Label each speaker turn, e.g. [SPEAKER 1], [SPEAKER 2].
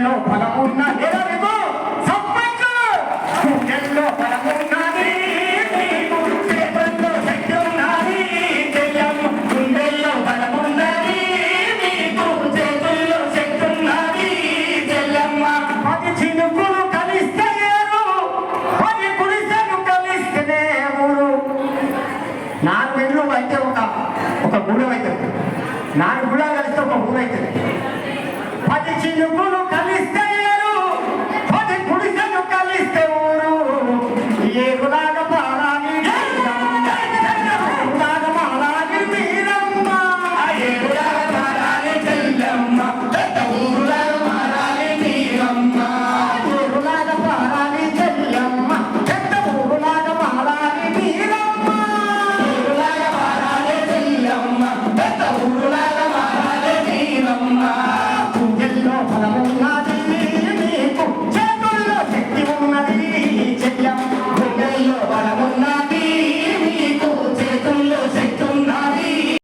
[SPEAKER 1] గుండెల్లో బలమున్న ఎరవిగో సప్పట్లు గుండెల్లో బలమున్నది నీకు చేతుల్లో శక్తి ఉన్నది చెల్లమ్మ గుండెల్లో బలమున్నది నీకు చేతుల్లో శక్తి ఉన్నది చెల్లమ్మ 10 చినుకులు కలిస్తే ఏరు 10 గుడిసెలు కలిస్తేనే ఊరు 4 ఇళ్ళు అయితే ఒక గూడెం అవుతుంది 4 గుడాలు కలిస్తే ఒక ఊరు అవుతుంది 10 చినుకులు